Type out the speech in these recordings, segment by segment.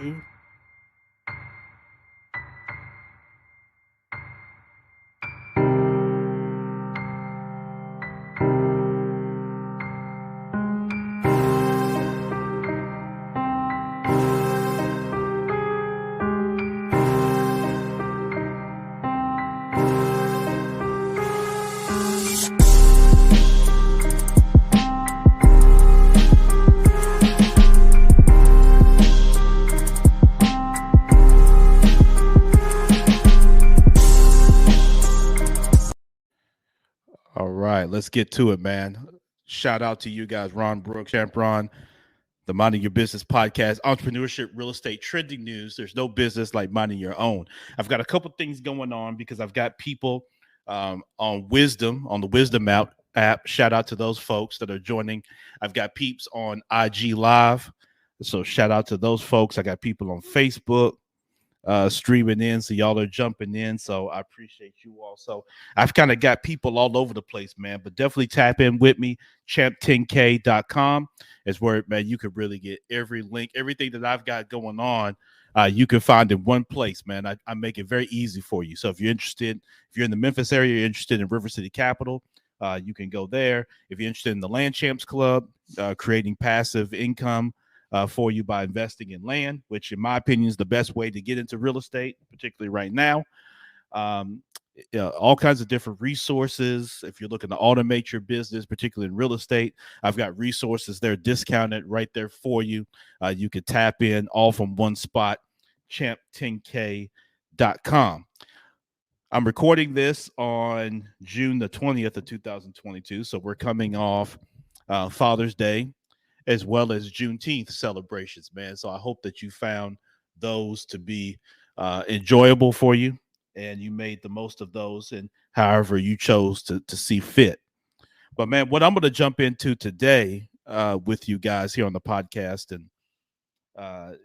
Ooh. All right, let's get to it, man. Shout out to you guys, Ron Brooks, Champ Ron, the Minding Your Business podcast, entrepreneurship, real estate, trending news. There's no business like minding your own. I've got a couple things going on because I've got people on the Wisdom app. Shout out to those folks that are joining. I've got peeps on IG Live. So shout out to those folks. I got people on Facebook streaming in. So y'all are jumping in. So I appreciate you all. So I've kind of got people all over the place, man. But definitely tap in with me. Champ10k.com is where, man, you can really get every link, everything that I've got going on. You can find in one place, man. I make it very easy for you. So if you're interested, if you're in the Memphis area, you're interested in River City Capital, you can go there. If you're interested in the Land Champs Club, creating passive income for you by investing in land, which in my opinion is the best way to get into real estate, particularly right now. Um, all kinds of different resources. If you're looking to automate your business, particularly in real estate, I've got resources there discounted right there for you. You could tap in all from one spot, champ10k.com. I'm recording this on June the 20th of 2022. So we're coming off Father's Day as well as Juneteenth celebrations, man. So I hope that you found those to be enjoyable for you and you made the most of those and however you chose to see fit. But man, what I'm going to jump into today with you guys here on the podcast and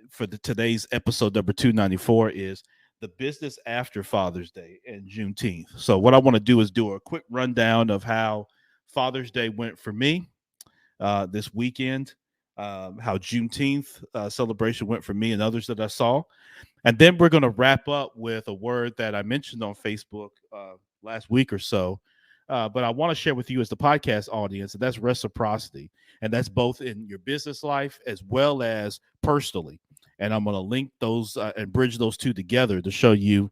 for today's episode number 294 is the business after Father's Day and Juneteenth. So what I want to do is do a quick rundown of how Father's Day went for me this weekend, how Juneteenth celebration went for me and others that I saw. And then we're going to wrap up with a word that I mentioned on Facebook last week or so. But I want to share with you as the podcast audience, and that's reciprocity. And that's both in your business life as well as personally. And I'm going to link those and bridge those two together to show you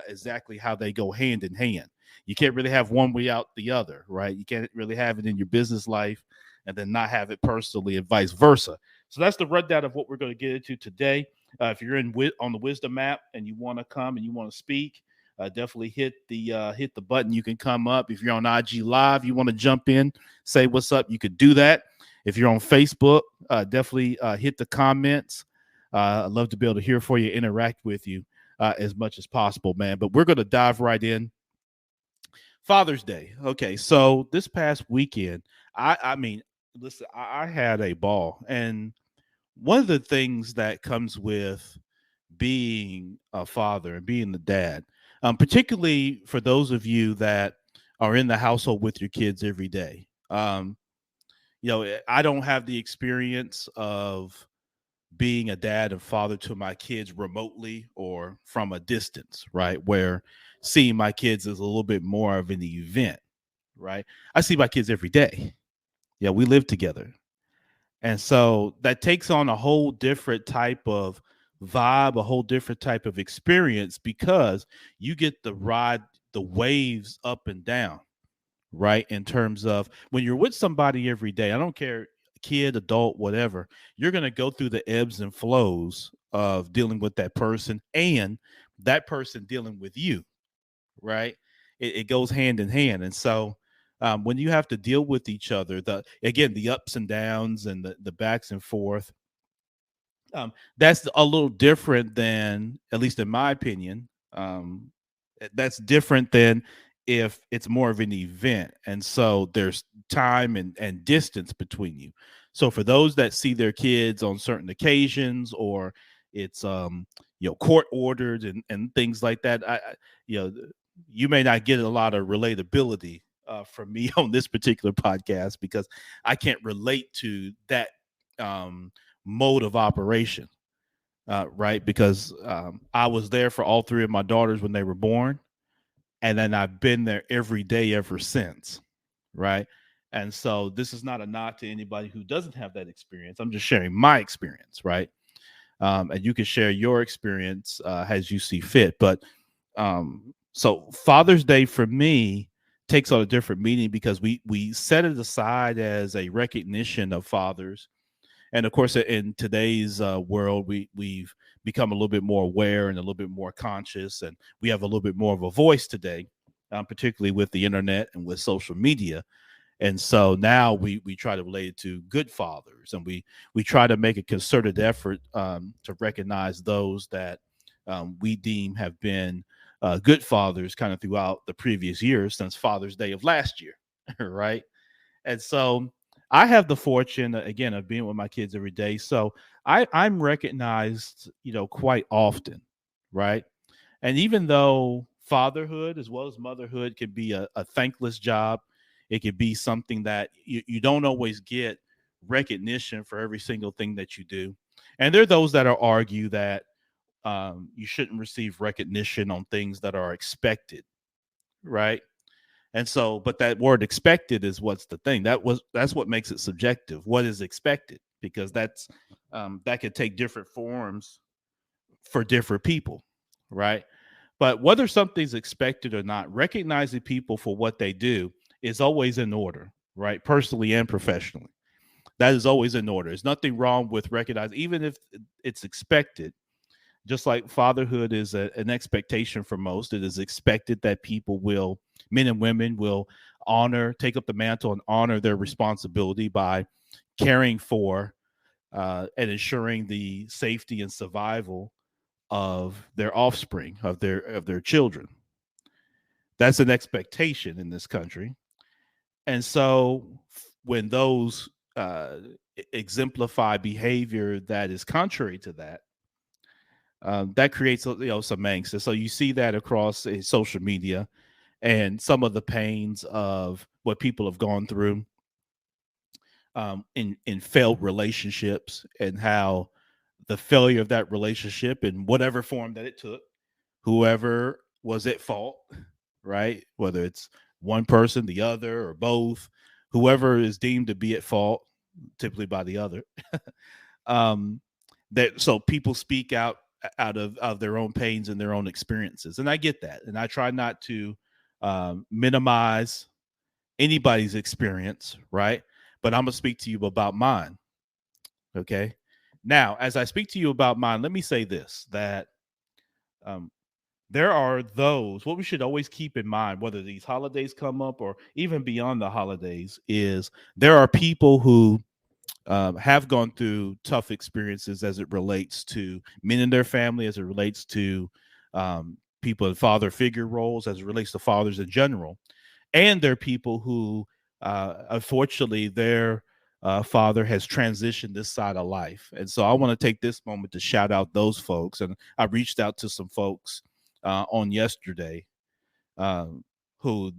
exactly how they go hand in hand. You can't really have one without the other, right? You can't really have it in your business life and then not have it personally and vice versa. So that's the rundown of what we're going to get into today. If you're on the Wisdom app and you want to come and you want to speak, definitely hit the button. You can come up. If you're on IG Live, you want to jump in, say what's up, you could do that. If you're on Facebook, definitely hit the comments. I'd love to be able to hear for you, interact with you as much as possible, man. But we're going to dive right in. Father's Day. Okay, so this past weekend, I mean, listen, I had a ball, and one of the things that comes with being a father and being the dad, particularly for those of you that are in the household with your kids every day. I don't have the experience of being a dad and father to my kids remotely or from a distance, right? Where seeing my kids is a little bit more of an event, right? I see my kids every day. Yeah, we live together. And so that takes on a whole different type of vibe, a whole different type of experience because you get to ride the waves up and down, right? In terms of when you're with somebody every day, I don't care, kid, adult, whatever, you're going to go through the ebbs and flows of dealing with that person and that person dealing with you, right? It goes hand in hand. And so when you have to deal with each other, the ups and downs and the backs and forth, that's a little different than, at least in my opinion, that's different than if it's more of an event. And so there's time and distance between you. So for those that see their kids on certain occasions or it's court ordered and things like that, you know you may not get a lot of relatability from me on this particular podcast because I can't relate to that mode of operation. right? Because I was there for all three of my daughters when they were born, and then I've been there every day ever since, right? And so this is not a nod to anybody who doesn't have that experience. I'm just sharing my experience, right? And you can share your experience as you see fit. But so Father's Day for me takes on a different meaning because we set it aside as a recognition of fathers, and of course in today's world we've become a little bit more aware and a little bit more conscious, and we have a little bit more of a voice today, particularly with the internet and with social media. And so now we try to relate it to good fathers, and we try to make a concerted effort to recognize those that we deem have been good fathers kind of throughout the previous years since Father's Day of last year. Right. And so I have the fortune again of being with my kids every day. So I'm recognized, quite often, right? And even though fatherhood as well as motherhood can be a thankless job, it could be something that you don't always get recognition for every single thing that you do. And there are those that are argue that you shouldn't receive recognition on things that are expected, right? And so, but that word expected is what's the thing that's what makes it subjective. What is expected? Because that could take different forms for different people, right? But whether something's expected or not, recognizing people for what they do is always in order, right? Personally and professionally. That is always in order. There's nothing wrong with recognizing, even if it's expected. Just like fatherhood is an expectation for most, it is expected that people will, men and women will take up the mantle and honor their responsibility by caring for and ensuring the safety and survival of their offspring, of their children. That's an expectation in this country. And so when those exemplify behavior that is contrary to that, that creates some angst. And so you see that across social media and some of the pains of what people have gone through in failed relationships, and how the failure of that relationship in whatever form that it took, whoever was at fault, right? Whether it's one person, the other, or both, whoever is deemed to be at fault, typically by the other. um, that so people speak out of their own pains and their own experiences, and I get that, and I try not to minimize anybody's experience, right? But I'm gonna speak to you about mine. Okay. Now, as I speak to you about mine, let me say this: that um, there are those, what we should always keep in mind, whether these holidays come up or even beyond the holidays, is there are people who have gone through tough experiences as it relates to men in their family, as it relates to people in father figure roles, as it relates to fathers in general. And there are people who, unfortunately, their father has transitioned this side of life. And so I want to take this moment to shout out those folks. And I reached out to some folks on yesterday um, who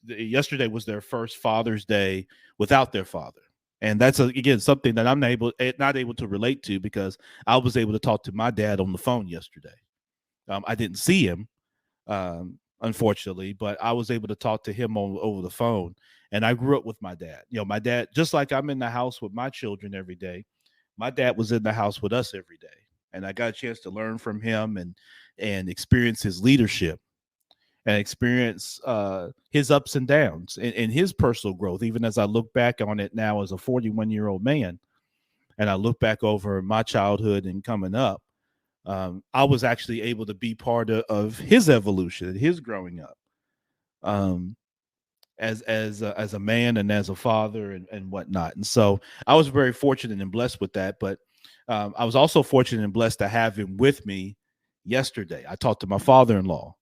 yesterday was their first Father's Day without their father. And that's again something that I'm not able to relate to, because I was able to talk to my dad on the phone yesterday. I didn't see him, unfortunately, but I was able to talk to him over the phone. And I grew up with my dad. My dad, just like I'm in the house with my children every day, my dad was in the house with us every day, and I got a chance to learn from him and experience his leadership and experience his ups and downs and his personal growth. Even as I look back on it now as a 41-year-old man, and I look back over my childhood and coming up, I was actually able to be part of his evolution, his growing up, um, as a man and as a father and whatnot. And so I was very fortunate and blessed with that. But I was also fortunate and blessed to have him with me yesterday. I talked to my father-in-law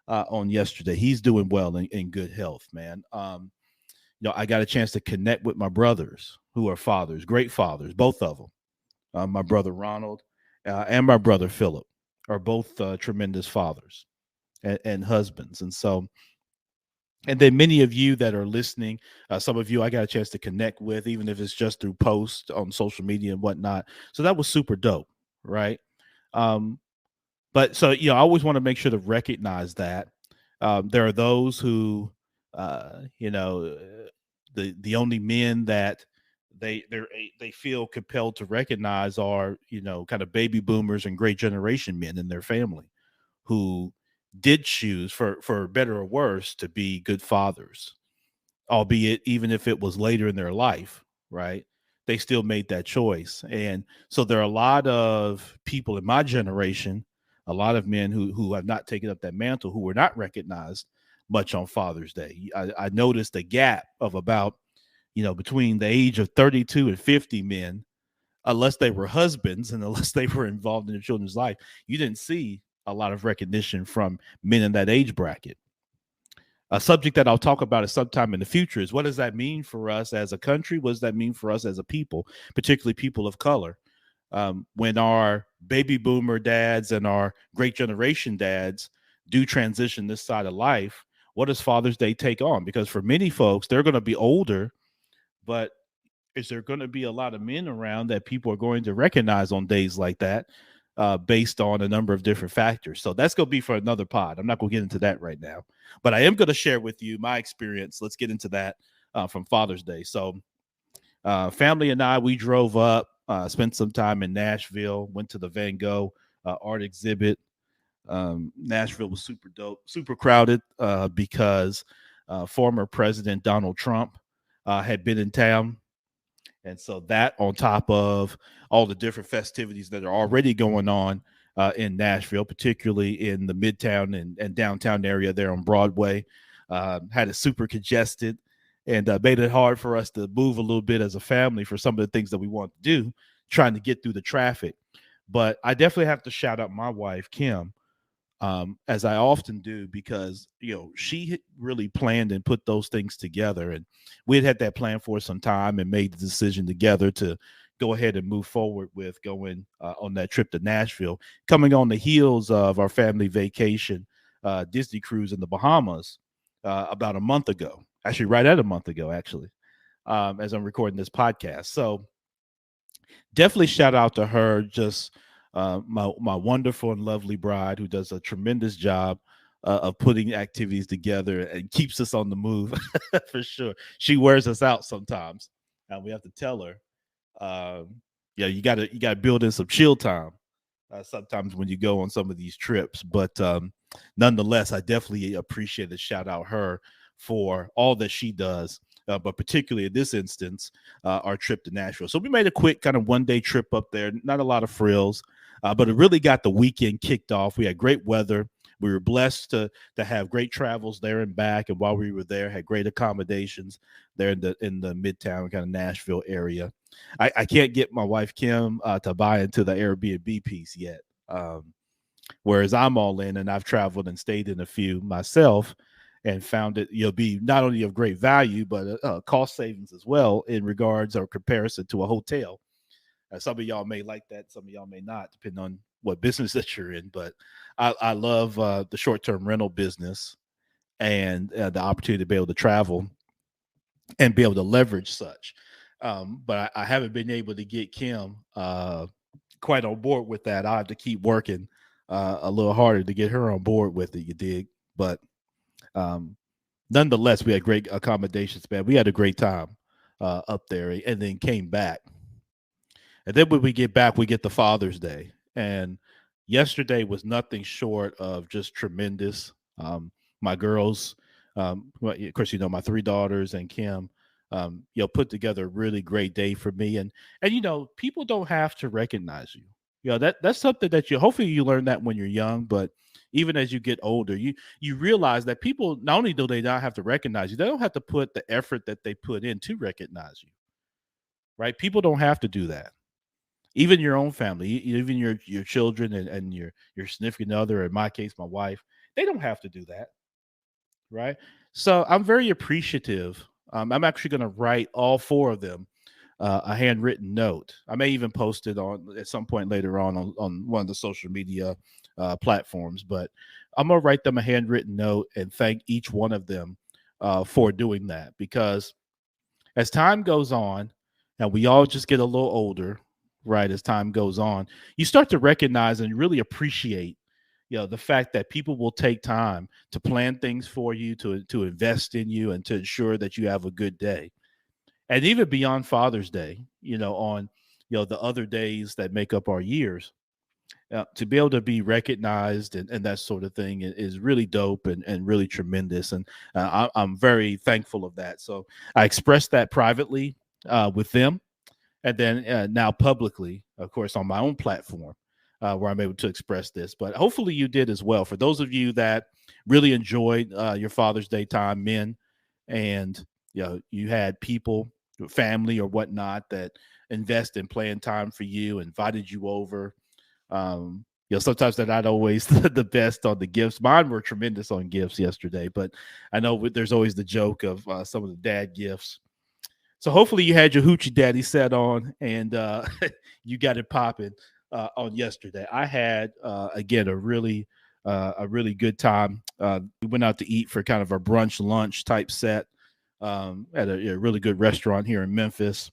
on yesterday. He's doing well in good health, man. I got a chance to connect with my brothers who are fathers, great fathers, both of them. My brother Ronald and my brother Philip are both tremendous fathers and husbands. And so, and then many of you that are listening, some of you I got a chance to connect with, even if it's just through posts on social media and whatnot. So that was super dope, right? Um, but so I always want to make sure to recognize that there are those who, uh, you know, uh, the only men that they feel compelled to recognize are kind of baby boomers and great generation men in their family who did choose for better or worse to be good fathers, albeit even if it was later in their life, right? They still made that choice. And so there are a lot of people in my generation, a lot of men who have not taken up that mantle, who were not recognized much on Father's Day. I noticed a gap of about, between the age of 32 and 50 men, unless they were husbands and unless they were involved in their children's life, you didn't see a lot of recognition from men in that age bracket. A subject that I'll talk about at some time in the future is, what does that mean for us as a country? What does that mean for us as a people, particularly people of color? When our baby boomer dads and our great generation dads do transition this side of life, what does Father's Day take on? Because for many folks, they're going to be older, but is there going to be a lot of men around that people are going to recognize on days like that, based on a number of different factors? So that's going to be for another pod. I'm not going to get into that right now, but I am going to share with you my experience. Let's get into that from Father's Day. So family and I, we drove up, spent some time in Nashville, went to the Van Gogh art exhibit. Nashville was super dope, super crowded because former President Donald Trump had been in town. And so that, on top of all the different festivities that are already going on in Nashville, particularly in the Midtown and downtown area there on Broadway, had it super congested and made it hard for us to move a little bit as a family for some of the things that we want to do, trying to get through the traffic. But I definitely have to shout out my wife, Kim, as I often do, because she really planned and put those things together, and we had that plan for some time and made the decision together to go ahead and move forward with going on that trip to Nashville, coming on the heels of our family vacation Disney cruise in the Bahamas about a month ago. Actually, right at a month ago, actually, as I'm recording this podcast. So definitely shout out to her, just my wonderful and lovely bride, who does a tremendous job of putting activities together and keeps us on the move for sure. She wears us out sometimes, and we have to tell her, yeah, you gotta build in some chill time sometimes when you go on some of these trips. But nonetheless, I definitely appreciate and shout out her for all that she does. But particularly in this instance, our trip to Nashville. So we made a quick kind of 1 day trip up there, not a lot of frills, but it really got the weekend kicked off. We had great weather. We were blessed to have great travels there and back. And while we were there, had great accommodations there in the Midtown kind of Nashville area. I can't get my wife Kim to buy into the Airbnb piece yet. Whereas I'm all in, and I've traveled and stayed in a few myself and found it be not only of great value, but cost savings as well in regards or comparison to a hotel. Some of y'all may like that, some of y'all may not, depending on what business that you're in. But I love the short-term rental business and the opportunity to be able to travel and be able to leverage such. But I haven't been able to get Kim quite on board with that. I have to keep working a little harder to get her on board with it. You dig? But um, nonetheless, we had great accommodations, man. We had a great time up there, and then came back. And then when we get back, we get the Father's Day. And yesterday was nothing short of just tremendous. My girls, well, of course, my three daughters and Kim, put together a really great day for me. And people don't have to recognize you. That's something that hopefully you learn that when you're young, but even as you get older, you realize that people, not only do they not have to recognize you, they don't have to put the effort that they put in to recognize you. Right? People don't have to do that. Even your own family, even your children and your significant other, in my case, my wife, they don't have to do that. Right? So I'm very appreciative. I'm actually going to write all four of them a handwritten note. I may even post it on at some point later on one of the social media platforms. But I'm gonna write them a handwritten note and thank each one of them for doing that, because as time goes on and we all just get a little older, right, as time goes on, you start to recognize and really appreciate, the fact that people will take time to plan things for you, to invest in you, and to ensure that you have a good day. And even beyond Father's Day, on the other days that make up our years, to be able to be recognized and that sort of thing is really dope and really tremendous. And I'm very thankful of that. So I expressed that privately with them, and then now publicly, of course, on my own platform, where I'm able to express this. But hopefully you did as well. For those of you that really enjoyed your Father's Day time, men, and you had people, family or whatnot, that invest in playing time for you, invited you over. Sometimes they're not always the best on the gifts. Mine were tremendous on gifts yesterday, but I know there's always the joke of some of the dad gifts. So hopefully you had your hoochie daddy set on, and you got it popping on yesterday. I had again a really good time. We went out to eat for kind of a brunch lunch type set at a really good restaurant here in Memphis.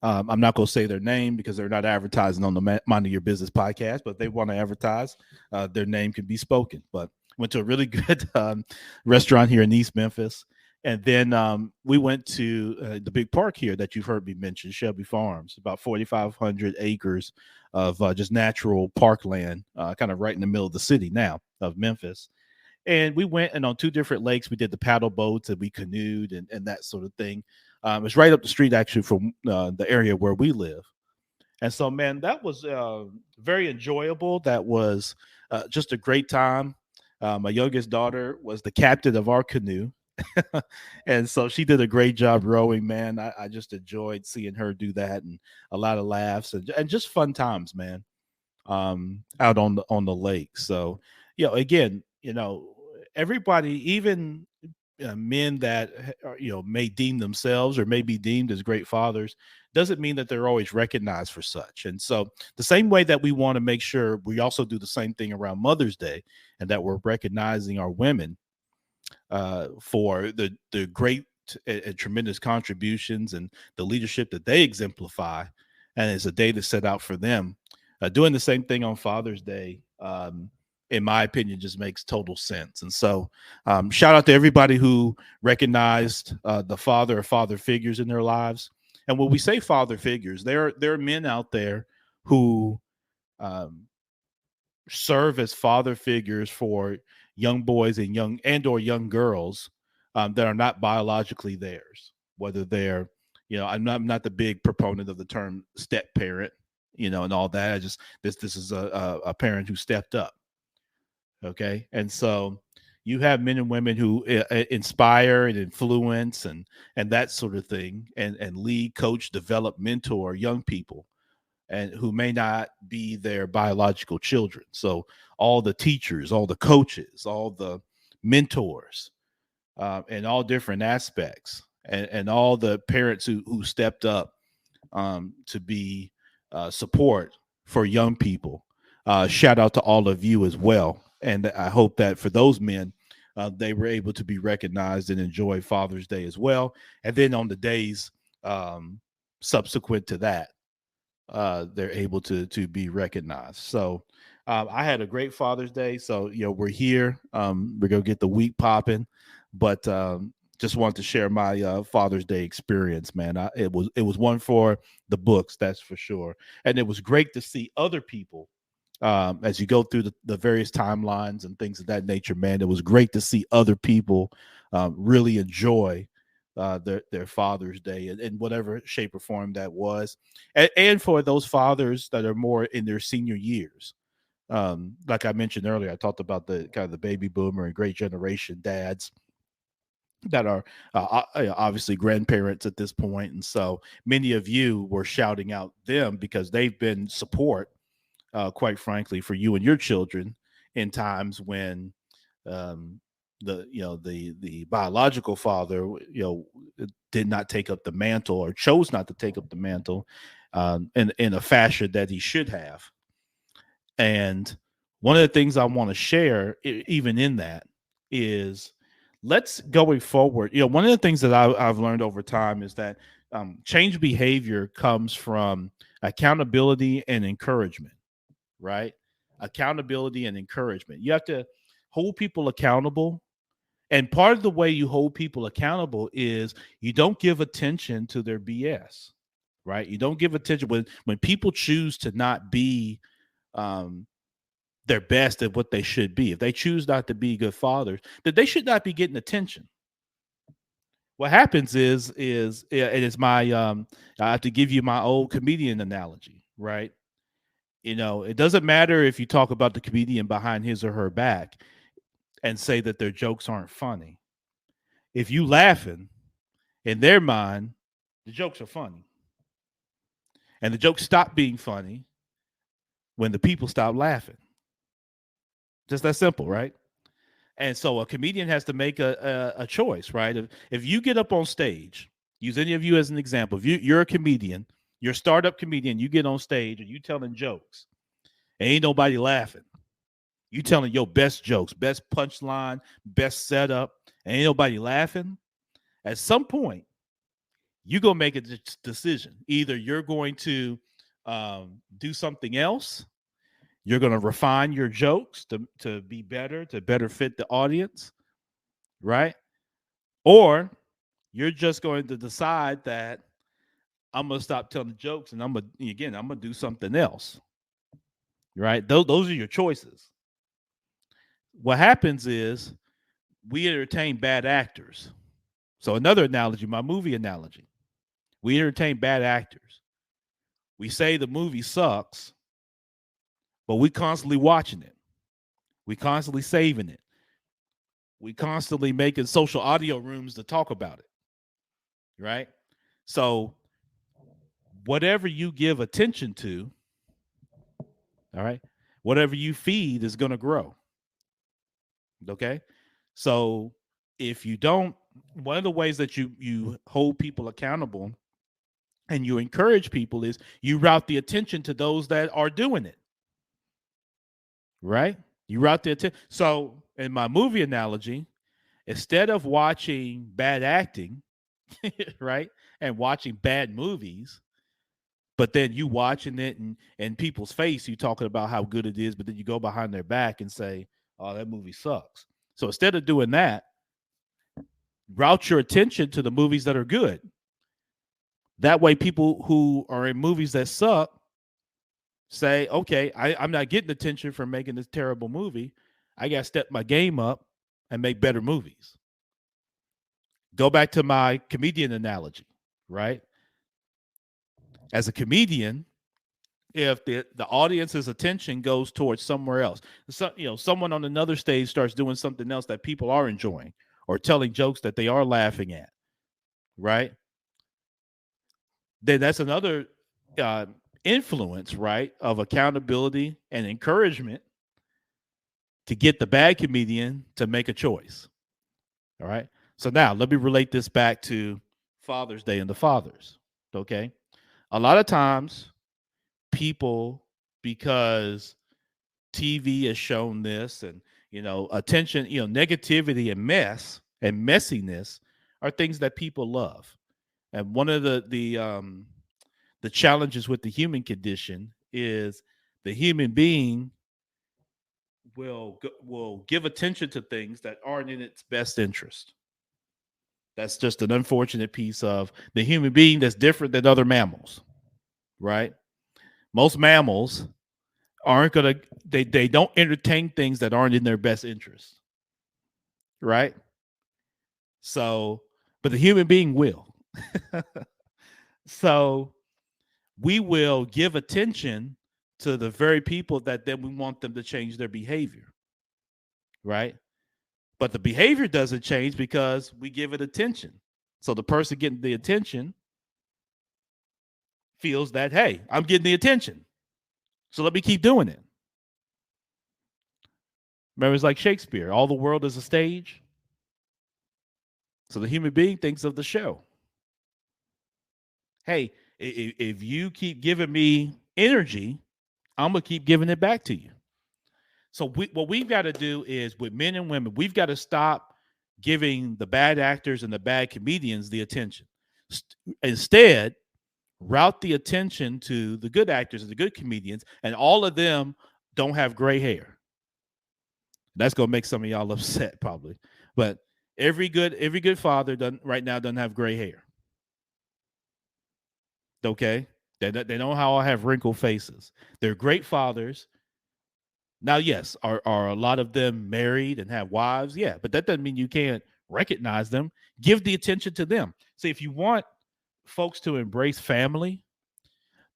I'm not going to say their name because they're not advertising on the Mind Your Business podcast, but if they want to advertise, their name can be spoken. But went to a really good restaurant here in East Memphis. And then we went to the big park here that you've heard me mention, Shelby Farms, about 4,500 acres of just natural parkland, kind of right in the middle of the city now of Memphis. And we went, and on two different lakes, we did the paddle boats and we canoed and that sort of thing. It's right up the street, actually, from the area where we live. And so, man, that was very enjoyable. That was just a great time. My youngest daughter was the captain of our canoe. And so she did a great job rowing, man. I just enjoyed seeing her do that, and a lot of laughs and just fun times, man, out on the lake. So, again, everybody, even men that may deem themselves or may be deemed as great fathers, doesn't mean that they're always recognized for such. And so the same way that we want to make sure we also do the same thing around Mother's Day, and that we're recognizing our women for the great and tremendous contributions and the leadership that they exemplify, and it's a day to set out for them. Doing the same thing on Father's Day, in my opinion, just makes total sense. And so, shout out to everybody who recognized the father or father figures in their lives. And when we say father figures, there are men out there who um, serve as father figures for young boys or young girls that are not biologically theirs. Whether they're, I'm not the big proponent of the term step parent, and all that. I just this is a parent who stepped up. Okay, and so you have men and women who inspire and influence and that sort of thing, and lead, coach, develop, mentor young people, and who may not be their biological children. So all the teachers, all the coaches, all the mentors, in all different aspects, and all the parents who stepped up to be support for young people. Shout out to all of you as well. And I hope that for those men, they were able to be recognized and enjoy Father's Day as well. And then on the days subsequent to that, they're able to be recognized. So I had a great Father's Day. So we're here. We're gonna get the week popping, but just wanted to share my Father's Day experience, man. It was one for the books, that's for sure. And it was great to see other people as you go through the various timelines and things of that nature, man. It was great to see other people really enjoy their Father's Day in whatever shape or form that was, and for those fathers that are more in their senior years. Like I mentioned earlier, I talked about the kind of the baby boomer and great generation dads that are obviously grandparents at this point, and so many of you were shouting out them because they've been support, quite frankly, for you and your children in times when um, the biological father did not take up the mantle or chose not to take up the mantle in a fashion that he should have. And one of the things I want to share, even in that, is let's going forward. One of the things that I've learned over time is that change behavior comes from accountability and encouragement, right? Accountability and encouragement. You have to hold people accountable. And part of the way you hold people accountable is you don't give attention to their BS, right? You don't give attention when people choose to not be um, their best at what they should be. If they choose not to be good fathers, that they should not be getting attention. What happens is it is my I have to give you my old comedian analogy, right? It doesn't matter if you talk about the comedian behind his or her back and say that their jokes aren't funny. If you laughing, in their mind, the jokes are funny. And the jokes stop being funny when the people stop laughing. Just that simple, right? And so a comedian has to make a choice, right? If you get up on stage, use any of you as an example. If you're a comedian, you're a startup comedian, you get on stage and you telling jokes, and ain't nobody laughing. You telling your best jokes, best punchline, best setup, and ain't nobody laughing. At some point, you're gonna make a decision. Either you're going to do something else, you're gonna refine your jokes to be better, to better fit the audience, right? Or you're just going to decide that I'm gonna stop telling jokes and I'm gonna do something else, right? Those are your choices. What happens is we entertain bad actors. So another analogy, my movie analogy, we entertain bad actors. We say the movie sucks, but we constantly watching it. We constantly saving it. We constantly making social audio rooms to talk about it, right? So whatever you give attention to, all right, whatever you feed is going to grow. Okay. So if you don't, one of the ways that you hold people accountable and you encourage people is you route the attention to those that are doing it. Right? You route the attention. So in my movie analogy, instead of watching bad acting, right, and watching bad movies, but then you watching it and people's face, you talking about how good it is, but then you go behind their back and say, "Oh, that movie sucks." So instead of doing that, route your attention to the movies that are good. That way, people who are in movies that suck say, "Okay, I'm not getting attention for making this terrible movie. I got to step my game up and make better movies." Go back to my comedian analogy, right? As a comedian, if the audience's attention goes towards somewhere else, someone on another stage starts doing something else that people are enjoying or telling jokes that they are laughing at, right? Then that's another influence, right, of accountability and encouragement to get the bad comedian to make a choice. All right. So now let me relate this back to Father's Day and the fathers. Okay. A lot of times people, because TV has shown this and, attention, negativity and mess and messiness are things that people love. And one of the challenges with the human condition is the human being will give attention to things that aren't in its best interest. That's just an unfortunate piece of the human being that's different than other mammals, right? Most mammals aren't gonna they don't entertain things that aren't in their best interest, right? So, but the human being will. So we will give attention to the very people that then we want them to change their behavior, right? But the behavior doesn't change because we give it attention. So the person getting the attention feels that, hey, I'm getting the attention. So let me keep doing it. Remember, it's like Shakespeare, all the world is a stage. So the human being thinks of the show. Hey, if you keep giving me energy, I'm going to keep giving it back to you. So what we've got to do is, with men and women, we've got to stop giving the bad actors and the bad comedians the attention. Instead, route the attention to the good actors and the good comedians, and all of them don't have gray hair. That's gonna make some of y'all upset, probably. But every good father right now doesn't have gray hair. Okay, they don't all have wrinkled faces. They're great fathers. Now, yes, are a lot of them married and have wives? Yeah, but that doesn't mean you can't recognize them. Give the attention to them. See, if you want folks to embrace family,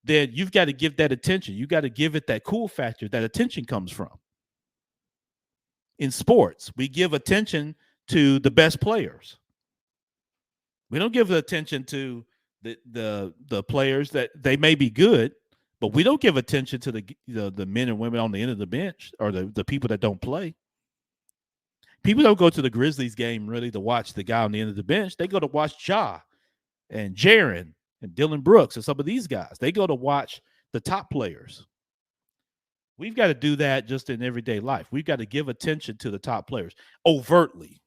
then you've got to give that attention. You got to give it that cool factor that attention comes from. In sports, we give attention to the best players. We don't give attention to the players that they may be good, but we don't give attention to the men and women on the end of the bench or the people that don't play. People don't go to the Grizzlies game really to watch the guy on the end of the bench. They go to watch Ja and Jaren and Dylan Brooks and some of these guys. They go to watch the top players. We've got to do that just in everyday life. We've got to give attention to the top players overtly,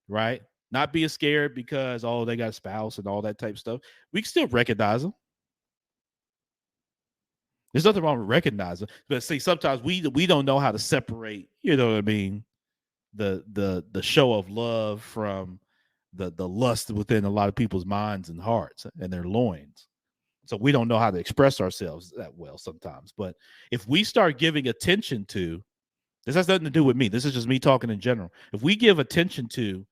right? Not being scared because, oh, they got a spouse and all that type of stuff. We can still recognize them. There's nothing wrong with recognizing. But see, sometimes we don't know how to separate, you know what I mean, the show of love from the lust within a lot of people's minds and hearts and their loins. So we don't know how to express ourselves that well sometimes. But if we start giving attention to, this has nothing to do with me. This is just me talking in general. If we give attention to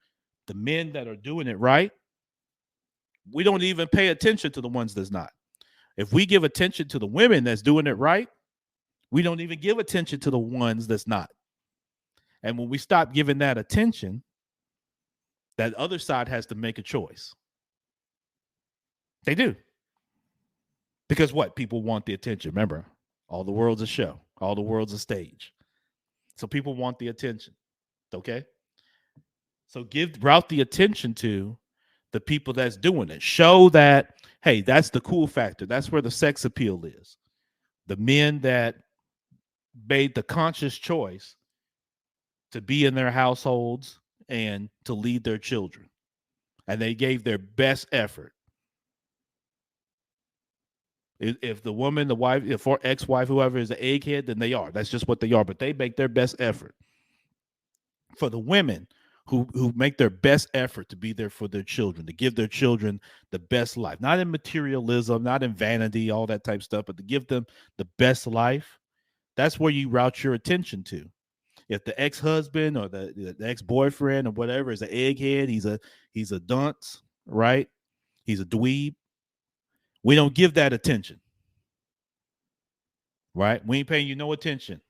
the men that are doing it right, we don't even pay attention to the ones that's not. If we give attention to the women that's doing it right, we don't even give attention to the ones that's not. And when we stop giving that attention, that other side has to make a choice. They do. Because what? People want the attention. Remember, all the world's a show. All the world's a stage. So people want the attention. Okay? So route the attention to the people that's doing it. Show that, hey, that's the cool factor. That's where the sex appeal is. The men that made the conscious choice to be in their households and to lead their children. And they gave their best effort. If the woman, the wife, if or ex-wife, whoever is an egghead, then they are. That's just what they are. But they make their best effort. For the women who make their best effort to be there for their children, to give their children the best life, not in materialism, not in vanity, all that type of stuff, but to give them the best life, that's where you route your attention to. If the ex-husband or the ex-boyfriend or whatever is an egghead, he's a dunce, right? He's a dweeb. We don't give that attention, right? We ain't paying you no attention.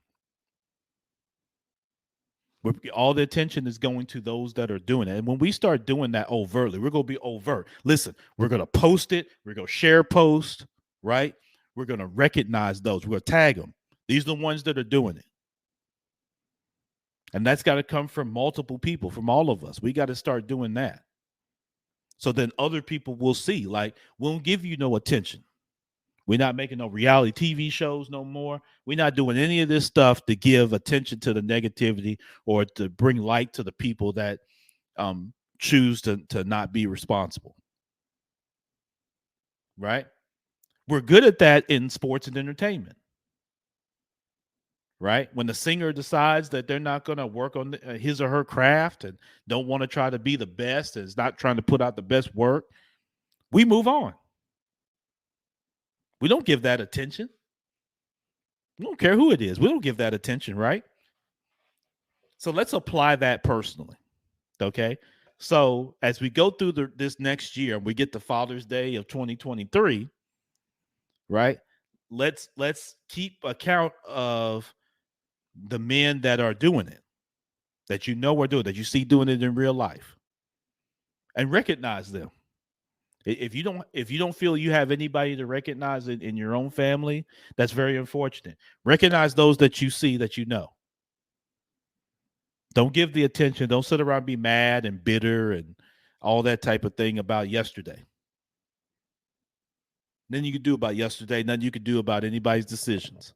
All the attention is going to those that are doing it. And when we start doing that overtly, we're going to be overt. Listen, we're going to post it. We're going to share post, right? We're going to recognize those. We're going to tag them. These are the ones that are doing it. And that's got to come from multiple people, from all of us. We got to start doing that. So then other people will see, like, we won't give you no attention. We're not making no reality TV shows no more. We're not doing any of this stuff to give attention to the negativity or to bring light to the people that choose to not be responsible. Right? We're good at that in sports and entertainment. Right? When the singer decides that they're not going to work on his or her craft and don't want to try to be the best and is not trying to put out the best work, we move on. We don't give that attention. We don't care who it is. We don't give that attention, right? So let's apply that personally, okay? So as we go through this next year, we get to Father's Day of 2023, right? Let's keep account of the men that are doing it, that you know are doing, that you see doing it in real life, and recognize them. If you don't feel you have anybody to recognize it in your own family, that's very unfortunate. Recognize those that you see that you know. Don't give the attention. Don't sit around and be mad and bitter and all that type of thing about yesterday. Nothing you can do about yesterday. Nothing you can do about anybody's decisions.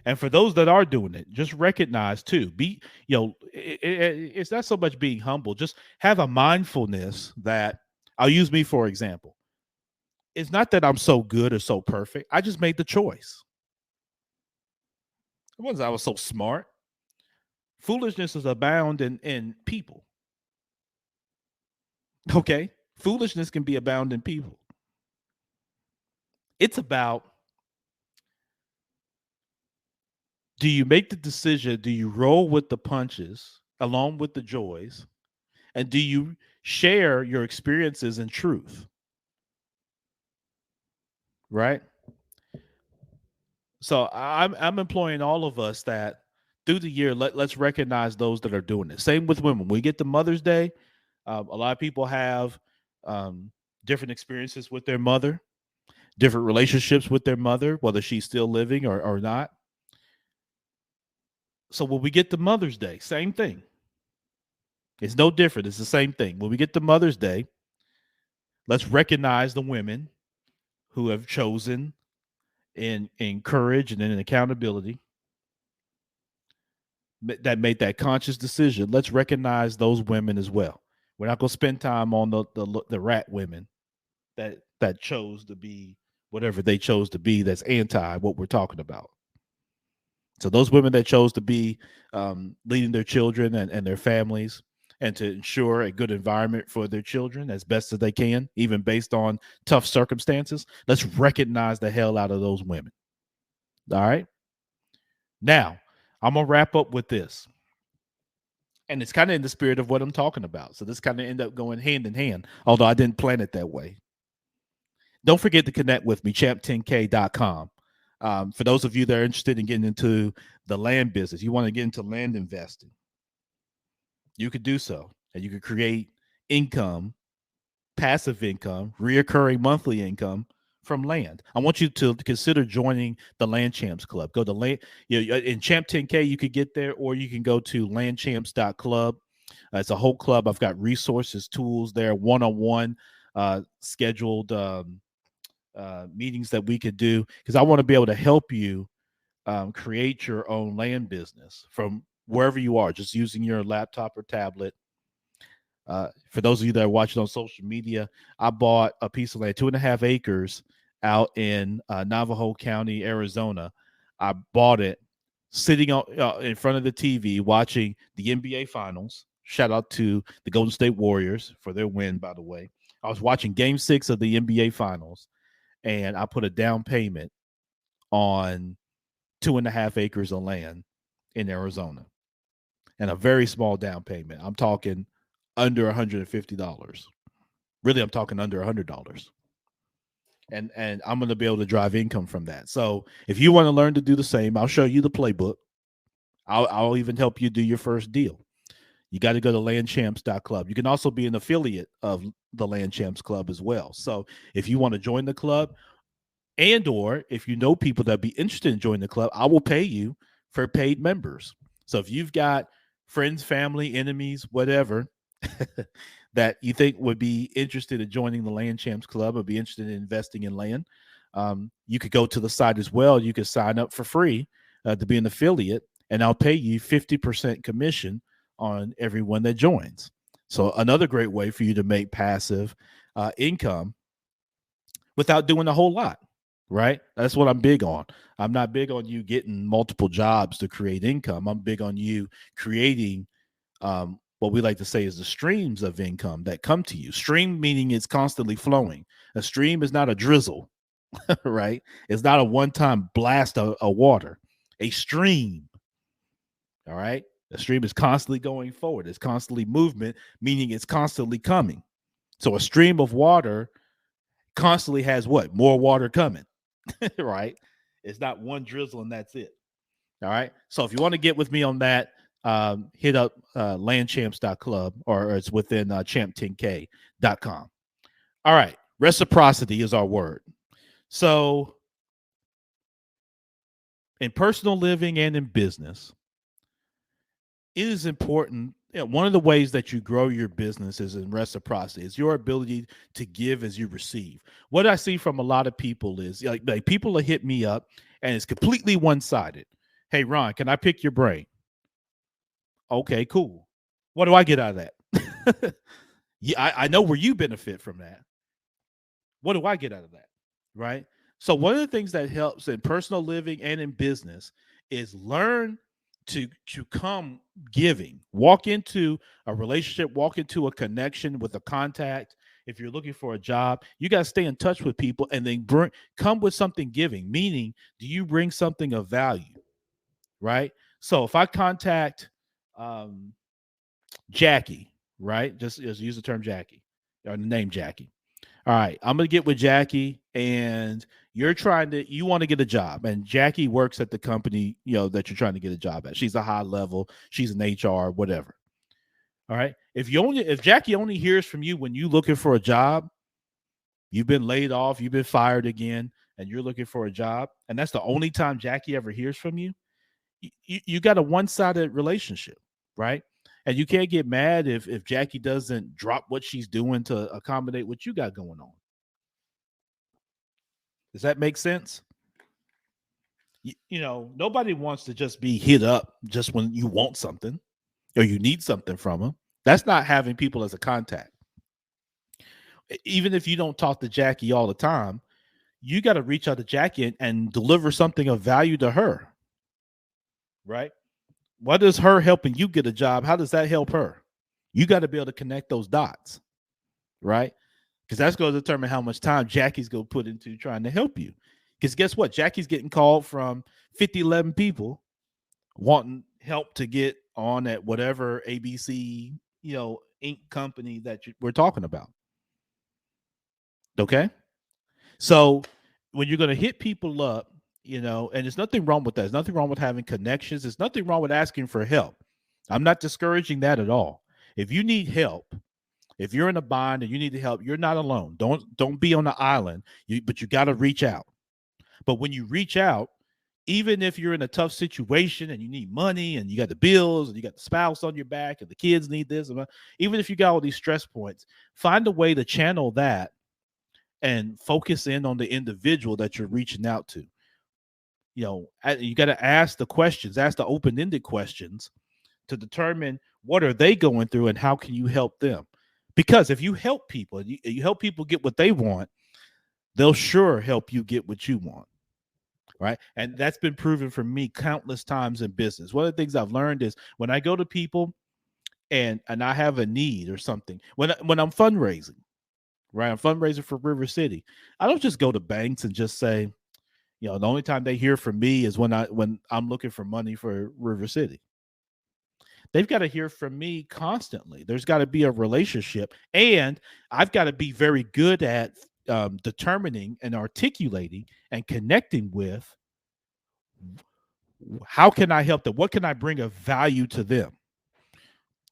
And for those that are doing it, just recognize too. It's not so much being humble. Just have a mindfulness that, I'll use me for example. it's not that I'm so good or so perfect. I just made the choice. It wasn't I was so smart. Foolishness is abound in people. Okay. Foolishness can be abound in people. It's about, do you make the decision? Do you roll with the punches along with the joys? And do you share your experiences and truth? Right? So I'm employing all of us that through the year, let's recognize those that are doing it. Same with women. We get to Mother's Day. A lot of people have um, different experiences with their mother, different relationships with their mother, whether she's still living or not. So when we get to Mother's Day, same thing. It's no different. It's the same thing. When we get to Mother's Day, let's recognize the women who have chosen in courage and in accountability that made that conscious decision. Let's recognize those women as well. We're not going to spend time on the rat women that chose to be whatever they chose to be. That's anti what we're talking about. So those women that chose to be leading their children and their families and to ensure a good environment for their children as best as they can, even based on tough circumstances, let's recognize the hell out of those women. All right. Now, I'm going to wrap up with this. And it's kind of in the spirit of what I'm talking about. So this kind of end up going hand in hand, although I didn't plan it that way. Don't forget to connect with me, champ10k.com. For those of you that are interested in getting into the land business, you want to get into land investing, you could do so. And you could create income, passive income, reoccurring monthly income from land. I want you to consider joining the Land Champs Club. Go to land, in Champ 10K, you could get there, or you can go to landchamps.club. It's a whole club. I've got resources, tools there, one-on-one scheduled meetings that we could do, because I want to be able to help you create your own land business from wherever you are, just using your laptop or tablet. For those of you that are watching on social media, I bought a piece of land, 2.5 acres out in Navajo County, Arizona. I bought it sitting on, in front of the TV watching the NBA Finals. Shout out to the Golden State Warriors for their win, by the way. I was watching Game 6 of the NBA Finals, and I put a down payment on 2.5 acres of land in Arizona, and a very small down payment. I'm talking under $150. Really, I'm talking under $100. And I'm going to be able to drive income from that. So if you want to learn to do the same, I'll show you the playbook. I'll even help you do your first deal. You got to go to landchamps.club. You can also be an affiliate of the Land Champs Club as well. So if you want to join the club, and or if you know people that be interested in joining the club, I will pay you for paid members. So if you've got friends, family, enemies, whatever, that you think would be interested in joining the Land Champs Club or be interested in investing in land, you could go to the site as well. You could sign up for free to be an affiliate, and I'll pay you 50% commission on everyone that joins. So another great way for you to make passive income without doing a whole lot, right? That's what I'm big on. I'm not big on you getting multiple jobs to create income. I'm big on you creating what we like to say is the streams of income that come to you. Stream meaning it's constantly flowing. A stream is not a drizzle, right? It's not a one-time blast of water. A stream, all right? A stream is constantly going forward. It's constantly movement, meaning it's constantly coming. So a stream of water constantly has what? More water coming, right? It's not one drizzle and that's it. All right. So if you want to get with me on that, hit up landchamps.club, or it's within champ10k.com. All right. Reciprocity is our word. So in personal living and in business, it is important. One of the ways that you grow your business is in reciprocity. It's your ability to give as you receive. What I see from a lot of people is like people will hit me up and it's completely one-sided. Hey, Ron, can I pick your brain? Okay, cool. What do I get out of that? Yeah, I know where you benefit from that. What do I get out of that? right? So one of the things that helps in personal living and in business is learn to come giving. Walk into a relationship, walk into a connection with a contact. If you're looking for a job, you got to stay in touch with people and then come with something giving. Meaning, do you bring something of value, right? So if I contact um, Jackie, right? Just use the term Jackie or the name Jackie. All right, I'm gonna get with Jackie, and you want to get a job, and Jackie works at the company, that you're trying to get a job at. She's a high level, she's an HR, whatever. All right. If Jackie only hears from you when you looking for a job, you've been laid off, you've been fired again, and you're looking for a job, and that's the only time Jackie ever hears from you, you got a one-sided relationship, right? And you can't get mad if Jackie doesn't drop what she's doing to accommodate what you got going on. Does that make sense? Nobody wants to just be hit up just when you want something or you need something from them. That's not having people as a contact. Even if you don't talk to Jackie all the time, you got to reach out to Jackie and deliver something of value to her, right? What is her helping you get a job? How does that help her? You got to be able to connect those dots, right? Because that's going to determine how much time Jackie's going to put into trying to help you. Because guess what? Jackie's getting called from 50, 11 people wanting help to get on at whatever ABC, Inc. company that we're talking about. Okay. So when you're going to hit people up, and there's nothing wrong with that. There's nothing wrong with having connections. There's nothing wrong with asking for help. I'm not discouraging that at all. If you need help, if you're in a bind and you need help, you're not alone. Don't be on the island. But you got to reach out. But when you reach out, even if you're in a tough situation and you need money and you got the bills and you got the spouse on your back and the kids need this, even if you got all these stress points, find a way to channel that and focus in on the individual that you're reaching out to. You got to ask the questions, ask the open-ended questions to determine what are they going through and how can you help them. Because if you help people, you help people get what they want, they'll sure help you get what you want. Right. And that's been proven for me countless times in business. One of the things I've learned is when I go to people and I have a need or something, when I'm fundraising, right? I'm fundraising for River City. I don't just go to banks and just say, the only time they hear from me is when I'm looking for money for River City. They've got to hear from me constantly. There's got to be a relationship, and I've got to be very good at determining and articulating and connecting with how can I help them? What can I bring of value to them?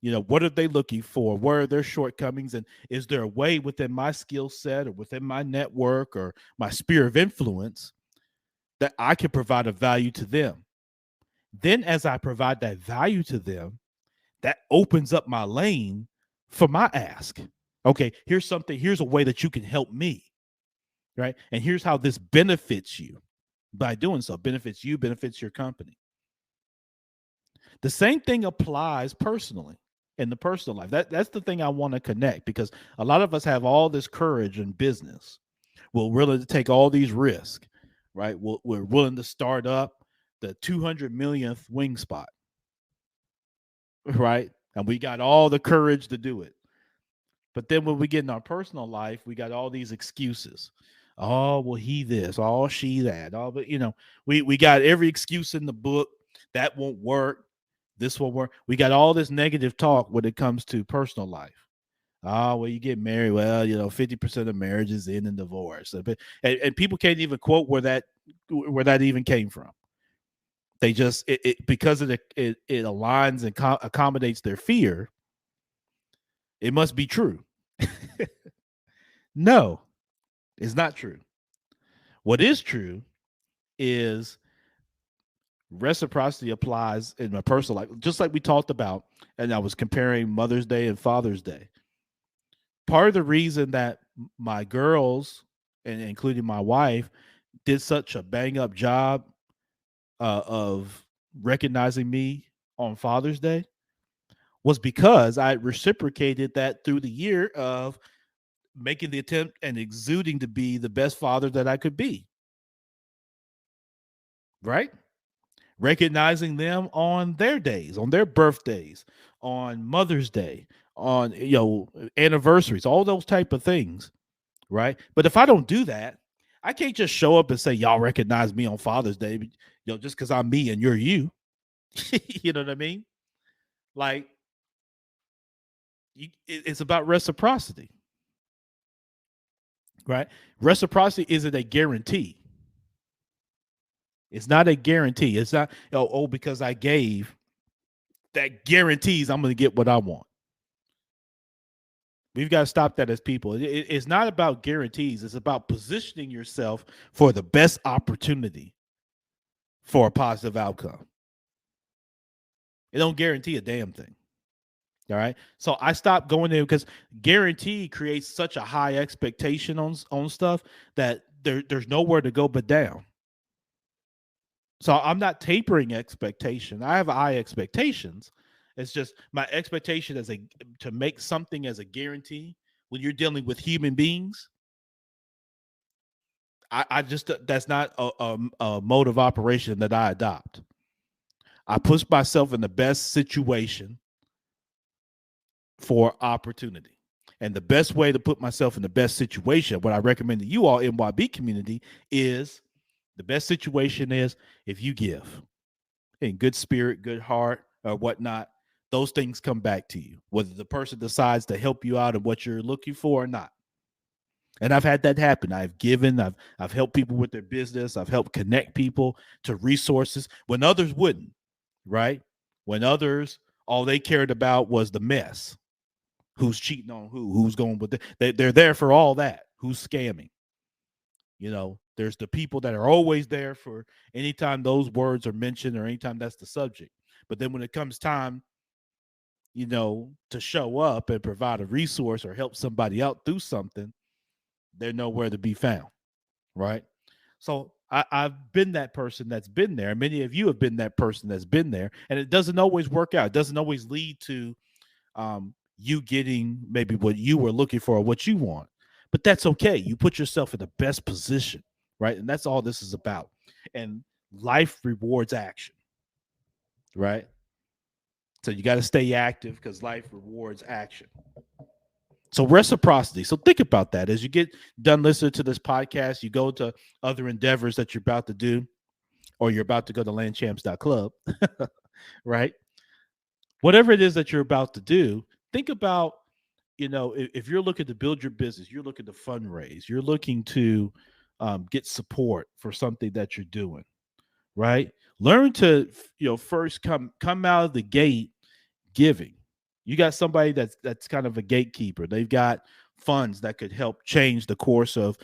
What are they looking for? Where are their shortcomings? And is there a way within my skill set or within my network or my sphere of influence that I can provide a value to them? Then as I provide that value to them, that opens up my lane for my ask. Okay, here's a way that you can help me, right? And here's how this benefits you by doing so. Benefits you, benefits your company. The same thing applies personally in the personal life. That's the thing I want to connect, because a lot of us have all this courage in business. We're willing to take all these risks, right? We're willing to start up the 200 millionth wing spot, right? And we got all the courage to do it. But then when we get in our personal life, we got all these excuses. Oh, well, he this, oh, she that. Oh, but we got every excuse in the book. That won't work. This won't work. We got all this negative talk when it comes to personal life. Oh, well, you get married. Well, 50% of marriages end in divorce. And people can't even quote where that even came from. They just because it aligns and accommodates their fear. It must be true. No, it's not true. What is true is reciprocity applies in my personal life, just like we talked about, and I was comparing Mother's Day and Father's Day. Part of the reason that my girls, and including my wife, did such a bang up job of recognizing me on Father's Day was because I reciprocated that through the year of making the attempt and exuding to be the best father that I could be. Right? Recognizing them on their days, on their birthdays, on Mother's Day, on anniversaries, all those type of things, right? But if I don't do that, I can't just show up and say y'all recognize me on Father's Day, just because I'm me and you're you. You know what I mean? Like, it's about reciprocity, right? Reciprocity isn't a guarantee. It's not a guarantee. It's not because I gave, that guarantees I'm going to get what I want. We've got to stop that as people. It's not about guarantees. It's about positioning yourself for the best opportunity for a positive outcome. It don't guarantee a damn thing. All right. So I stopped going there because guarantee creates such a high expectation on stuff that there's nowhere to go but down. So I'm not tapering expectation. I have high expectations. It's just my expectation to make something as a guarantee when you're dealing with human beings. I just that's not a mode of operation that I adopt. I put myself in the best situation for opportunity. And the best way to put myself in the best situation, what I recommend to you all NYB community, is the best situation is if you give in good spirit, good heart, or whatnot. Those things come back to you, whether the person decides to help you out in what you're looking for or not. And I've had that happen. I've given, I've helped people with their business. I've helped connect people to resources when others wouldn't, right? When others, all they cared about was the mess. Who's cheating on who's going with they're there for all that. Who's scamming? There's the people that are always there for anytime those words are mentioned or anytime that's the subject. But then when it comes time, to show up and provide a resource or help somebody out through something, they're nowhere to be found, right? So I've been that person that's been there. Many of you have been that person that's been there, and it doesn't always work out. It doesn't always lead to you getting maybe what you were looking for or what you want, but that's okay. You put yourself in the best position, right? And that's all this is about. And life rewards action, right? So you got to stay active because life rewards action. So reciprocity. So think about that as you get done listening to this podcast, you go to other endeavors that you're about to do, or you're about to go to landchamps.club, right? Whatever it is that you're about to do, think about, if you're looking to build your business, you're looking to fundraise, you're looking to get support for something that you're doing, right? Learn to, first come out of the gate giving. You got somebody that's kind of a gatekeeper. They've got funds that could help change the course of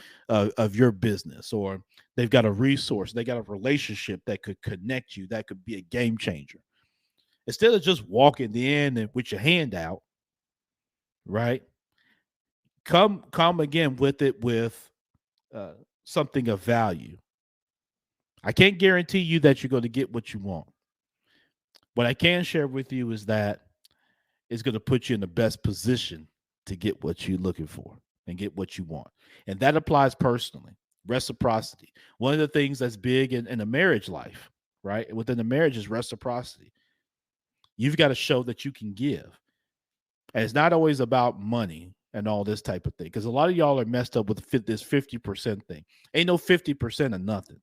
your business, or they've got a resource, they got a relationship that could connect you, that could be a game changer. Instead of just walking in and with your hand out, right? Come again with it with something of value. I can't guarantee you that you're going to get what you want. What I can share with you is that it's going to put you in the best position to get what you're looking for and get what you want. And that applies personally. Reciprocity. One of the things that's big in a marriage life, right? Within the marriage is reciprocity. You've got to show that you can give. And it's not always about money and all this type of thing, because a lot of y'all are messed up with this 50% thing. Ain't no 50% of nothing.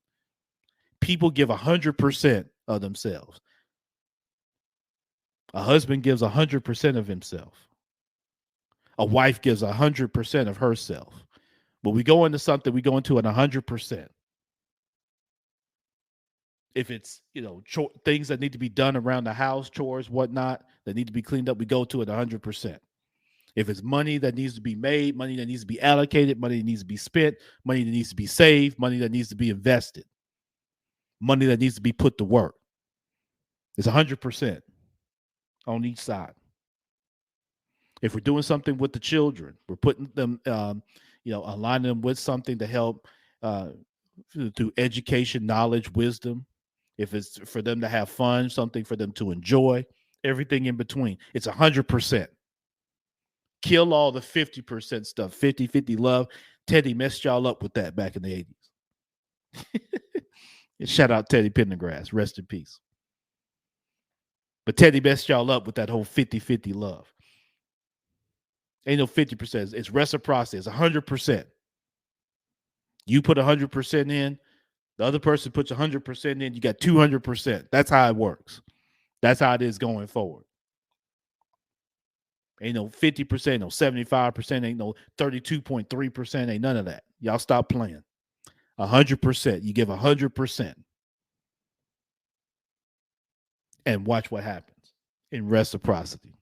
People give 100% of themselves. A husband gives 100% of himself. A wife gives 100% of herself. But we go into something, we go into it 100%. If it's, things that need to be done around the house, chores, whatnot, that need to be cleaned up, we go to it 100%. If it's money that needs to be made, money that needs to be allocated, money that needs to be spent, money that needs to be saved, money that needs to be invested, money that needs to be put to work, it's 100% on each side. If we're doing something with the children, we're putting them, aligning them with something to help through education, knowledge, wisdom. If it's for them to have fun, something for them to enjoy, everything in between, it's 100%. Kill all the 50% stuff. 50-50 love. Teddy messed y'all up with that back in the 80s. Shout out Teddy Pendergrass. Rest in peace. But Teddy messed y'all up with that whole 50-50 love. Ain't no 50%. It's reciprocity. It's 100%. You put 100% in. The other person puts 100% in. You got 200%. That's how it works. That's how it is going forward. Ain't no 50%, no 75%, ain't no 32.3%, ain't none of that. Y'all stop playing. 100%. You give 100% and watch what happens in reciprocity.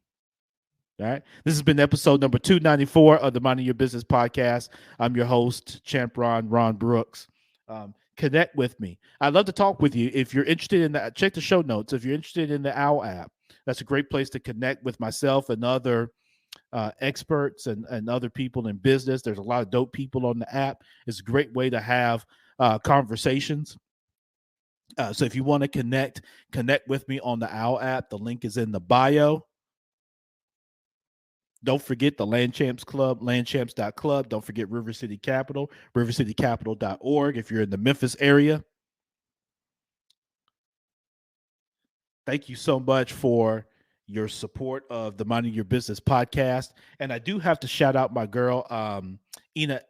All right. This has been episode number 294 of the Minding Your Business podcast. I'm your host, Champ Ron Brooks. Connect with me. I'd love to talk with you. If you're interested in that, check the show notes. If you're interested in the Owwll app, that's a great place to connect with myself and other experts and other people in business. There's a lot of dope people on the app. It's a great way to have conversations. So if you want to connect with me on the Owwll app. The link is in the bio. Don't forget the Land Champs Club, landchamps.club. Don't forget River City Capital, rivercitycapital.org if you're in the Memphis area. Thank you so much for your support of the Minding Your Business podcast. And I do have to shout out my girl, Ina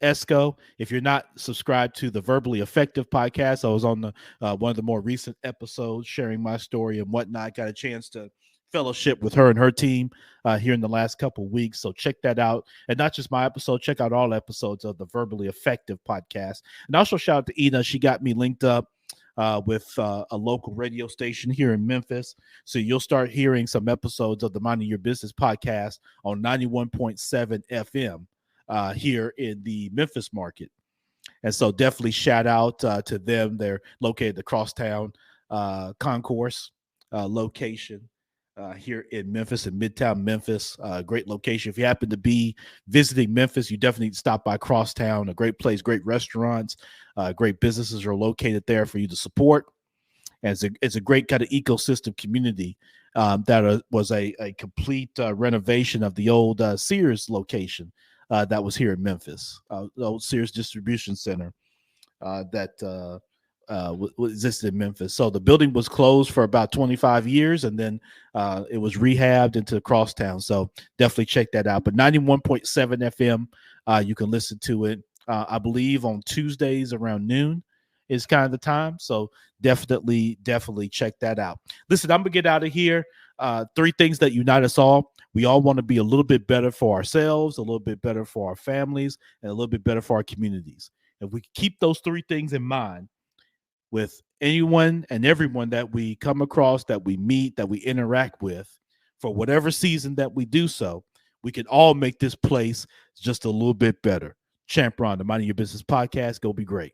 Esco. If you're not subscribed to the Verbally Effective podcast, I was on the one of the more recent episodes sharing my story and whatnot. Got a chance to fellowship with her and her team here in the last couple of weeks. So check that out. And not just my episode, check out all episodes of the Verbally Effective podcast. And also shout out to Ina. She got me linked up with a local radio station here in Memphis. So you'll start hearing some episodes of the Minding Your Business podcast on 91.7 FM here in the Memphis market. And so definitely shout out to them. They're located at the Crosstown Concourse location here in Memphis, in Midtown Memphis. Great location. If you happen to be visiting Memphis, you definitely need to stop by Crosstown. A great place, great restaurants, great businesses are located there for you to support. And it's a great kind of ecosystem community that was a complete renovation of the old Sears location that was here in Memphis, the old Sears Distribution Center that existed in Memphis. So the building was closed for about 25 years, and then it was rehabbed into Crosstown. So definitely check that out. But 91.7 FM, you can listen to it, I believe, on Tuesdays around noon is kind of the time. So definitely check that out. Listen, I'm going to get out of here. 3 things that unite us all. We all want to be a little bit better for ourselves, a little bit better for our families, and a little bit better for our communities. If we keep those 3 things in mind with anyone and everyone that we come across, that we meet, that we interact with, for whatever season that we do so, we can all make this place just a little bit better. Champ Ron, the Minding Your Business podcast. Go be great.